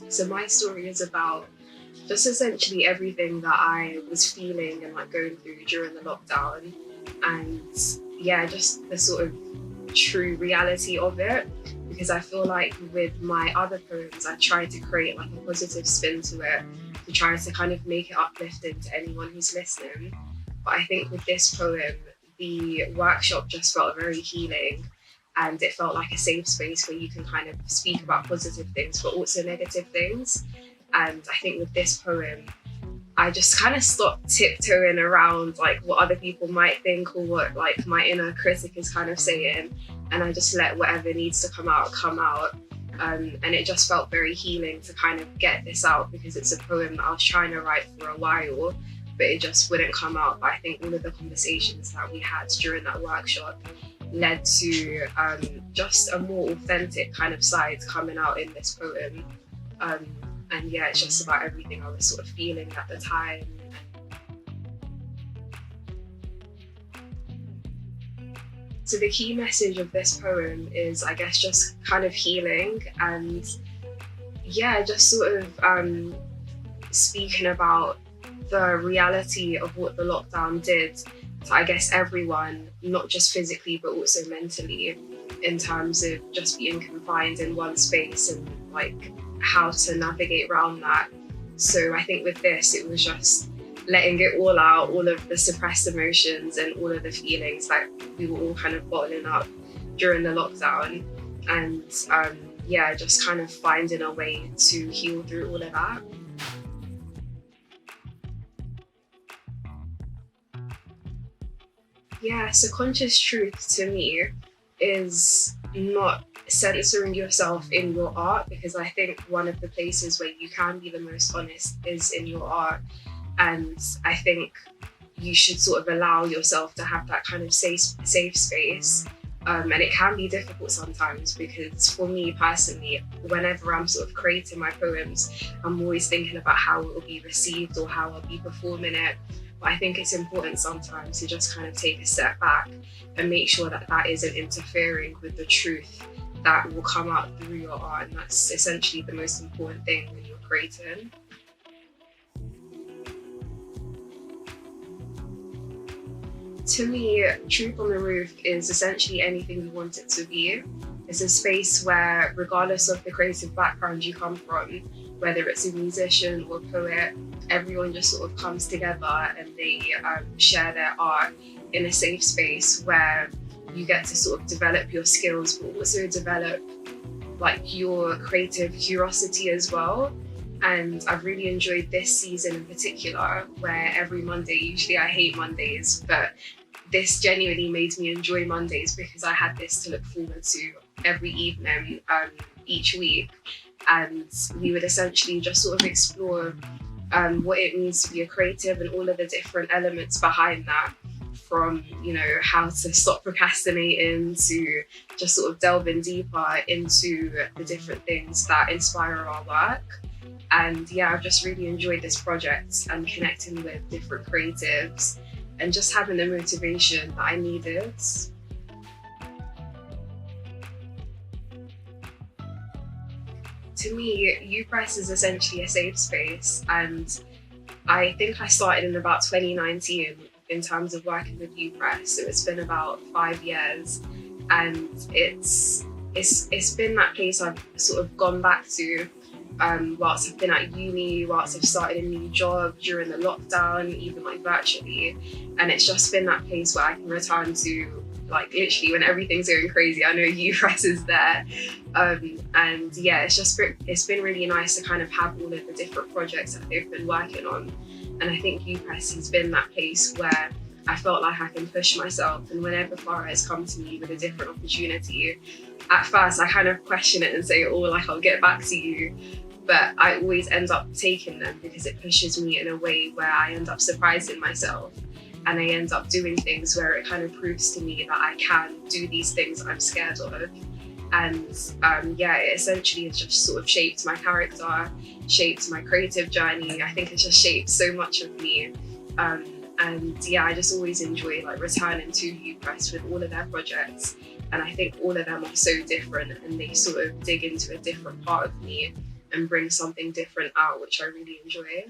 So my story is about just essentially everything that I was feeling and like going through during the lockdown, and yeah, just the sort of true reality of it. Because I feel like with my other poems, I tried to create like a positive spin to it to try to kind of make it uplifting to anyone who's listening. But I think with this poem, the workshop just felt very healing, and it felt like a safe space where you can kind of speak about positive things but also negative things. And I think with this poem, I just kind of stopped tiptoeing around like what other people might think or what like my inner critic is kind of saying, and I just let whatever needs to come out come out. And it just felt very healing to kind of get this out, because it's a poem that I was trying to write for a while, but it just wouldn't come out. But I think all of the conversations that we had during that workshop led to just a more authentic kind of side coming out in this poem. And yeah, it's just about everything I was sort of feeling at the time. So the key message of this poem is, I guess, just kind of healing, and yeah, just sort of speaking about the reality of what the lockdown did to, I guess, everyone, not just physically but also mentally, in terms of just being confined in one space and like how to navigate around that. So I think with this, it was just letting it all out, all of the suppressed emotions and all of the feelings that we were all kind of bottling up during the lockdown. And yeah, just kind of finding a way to heal through all of that. Yeah, so conscious truth to me is not censoring yourself in your art, because I think one of the places where you can be the most honest is in your art. And I think you should sort of allow yourself to have that kind of safe space. And it can be difficult sometimes, because for me personally, whenever I'm sort of creating my poems, I'm always thinking about how it will be received or how I'll be performing it. But I think it's important sometimes to just kind of take a step back and make sure that that isn't interfering with the truth that will come out through your art. And that's essentially the most important thing when you're creating. To me, Truth on the Roof is essentially anything you want it to be. It's a space where, regardless of the creative background you come from, whether it's a musician or a poet, everyone just sort of comes together and they share their art in a safe space where you get to sort of develop your skills, but also develop like your creative curiosity as well. And I've really enjoyed this season in particular, where every Monday, usually I hate Mondays, but this genuinely made me enjoy Mondays because I had this to look forward to every evening, each week. And we would essentially just sort of explore what it means to be a creative and all of the different elements behind that, from, you know, how to stop procrastinating to just sort of delving deeper into the different things that inspire our work. And yeah, I've just really enjoyed this project and connecting with different creatives and just having the motivation that I needed. To me, UPress is essentially a safe space, and I think I started in about 2019 in terms of working with UPress, so it's been about 5 years, and it's been that place I've sort of gone back to whilst I've been at uni, whilst I've started a new job during the lockdown, even like virtually. And it's just been that place where I can return to, like, literally when everything's going crazy. I know UPress is there. And yeah, it's been really nice to kind of have all of the different projects that they've been working on. And I think UPress has been that place where I felt like I can push myself. And whenever Farah has come to me with a different opportunity, at first I kind of question it and say, oh, like, I'll get back to you. But I always end up taking them because it pushes me in a way where I end up surprising myself. And I end up doing things where it kind of proves to me that I can do these things I'm scared of. And yeah, it essentially has just sort of shaped my character, shaped my creative journey. I think it's just shaped so much of me. And yeah, I just always enjoy like returning to UPress with all of their projects. And I think all of them are so different and they sort of dig into a different part of me. and bring something different out, which I really enjoy.